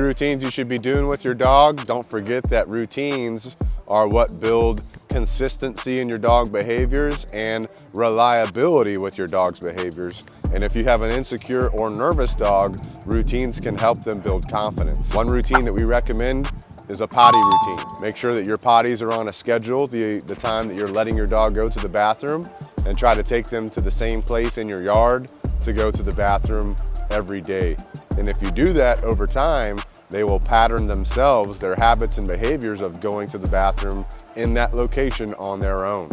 routines you should be doing with your dog. Don't forget that routines are what build consistency in your dog behaviors and reliability with your dog's behaviors. And if you have an insecure or nervous dog, routines can help them build confidence. One routine that we recommend is a potty routine. Make sure that your potties are on a schedule, the time that you're letting your dog go to the bathroom, and try to take them to the same place in your yard to go to the bathroom every day. And if you do that over time, they will pattern themselves, their habits and behaviors of going to the bathroom in that location on their own.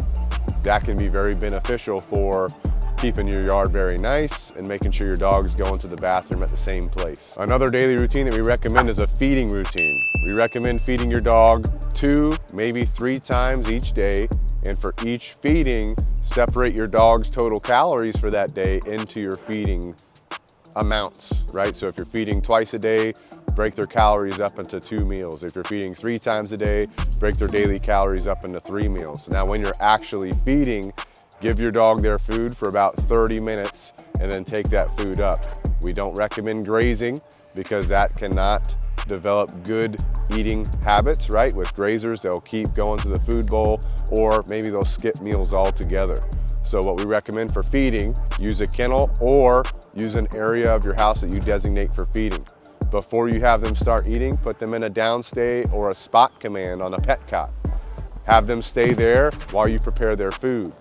That can be very beneficial for keeping your yard very nice and making sure your dog's going to the bathroom at the same place. Another daily routine that we recommend is a feeding routine. We recommend feeding your dog 2, maybe 3 times each day, and for each feeding, separate your dog's total calories for that day into your feeding amounts, right? So if you're feeding twice a day, break their calories up into 2 meals. If you're feeding 3 times a day, break their daily calories up into 3 meals. Now, when you're actually feeding, give your dog their food for about 30 minutes and then take that food up. We don't recommend grazing because that cannot develop good eating habits, right? With grazers, they'll keep going to the food bowl, or maybe they'll skip meals altogether. So what we recommend for feeding, use a kennel or use an area of your house that you designate for feeding. Before you have them start eating, put them in a downstay or a spot command on a pet cot. Have them stay there while you prepare their food.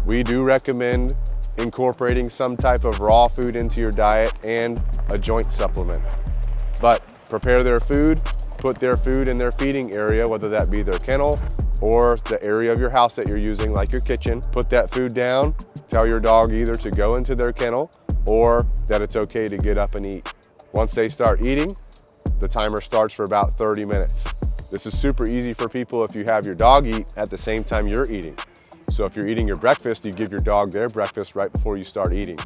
We do recommend incorporating some type of raw food into your diet and a joint supplement. But prepare their food, put their food in their feeding area, whether that be their kennel or the area of your house that you're using, like your kitchen. Put that food down, tell your dog either to go into their kennel or that it's okay to get up and eat. Once they start eating, the timer starts for about 30 minutes. This is super easy for people if you have your dog eat at the same time you're eating. So if you're eating your breakfast, you give your dog their breakfast right before you start eating.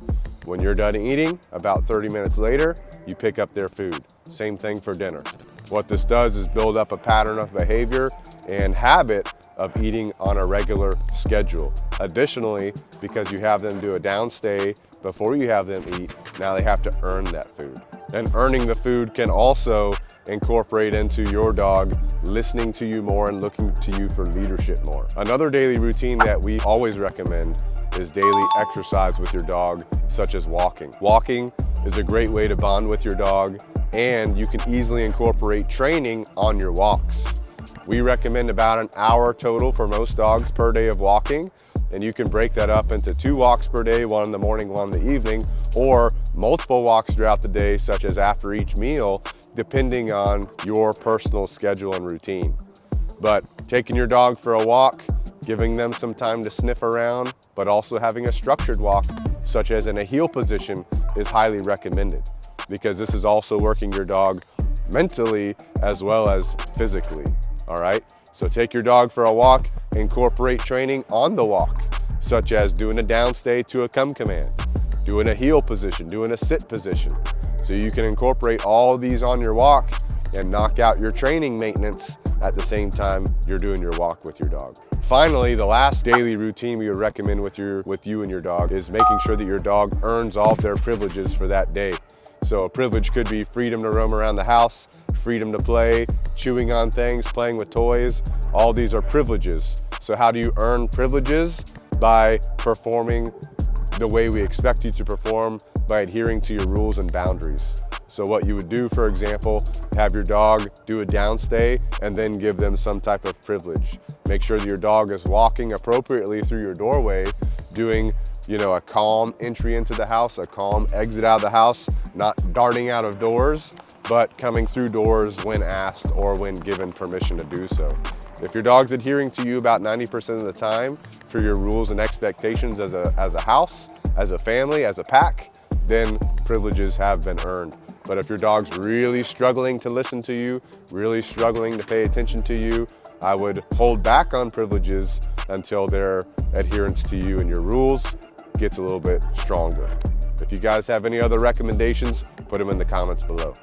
When you're done eating, about 30 minutes later, you pick up their food. Same thing for dinner. What this does is build up a pattern of behavior and habit of eating on a regular schedule. Additionally, because you have them do a downstay before you have them eat, now they have to earn that food. And earning the food can also incorporate into your dog listening to you more and looking to you for leadership more. Another daily routine that we always recommend is daily exercise with your dog, such as walking. Walking is a great way to bond with your dog, and you can easily incorporate training on your walks. We recommend about an hour total for most dogs per day of walking, and you can break that up into 2 walks per day, 1 in the morning, 1 in the evening, or multiple walks throughout the day, such as after each meal, depending on your personal schedule and routine. But taking your dog for a walk, giving them some time to sniff around, but also having a structured walk, such as in a heel position, is highly recommended because this is also working your dog mentally as well as physically, all right? So take your dog for a walk, incorporate training on the walk, such as doing a downstay to a come command, doing a heel position, doing a sit position. So you can incorporate all of these on your walk and knock out your training maintenance at the same time you're doing your walk with your dog. Finally, the last daily routine we would recommend with you and your dog is making sure that your dog earns all of their privileges for that day. So a privilege could be freedom to roam around the house, freedom to play, chewing on things, playing with toys. All these are privileges. So how do you earn privileges? By performing the way we expect you to perform, by adhering to your rules and boundaries. So what you would do, for example, have your dog do a downstay and then give them some type of privilege. Make sure that your dog is walking appropriately through your doorway, doing a calm entry into the house, a calm exit out of the house, not darting out of doors, but coming through doors when asked or when given permission to do so. If your dog's adhering to you about 90% of the time for your rules and expectations as a house, as a family, as a pack, then privileges have been earned. But if your dog's really struggling to listen to you, really struggling to pay attention to you, I would hold back on privileges until their adherence to you and your rules gets a little bit stronger. If you guys have any other recommendations, put them in the comments below.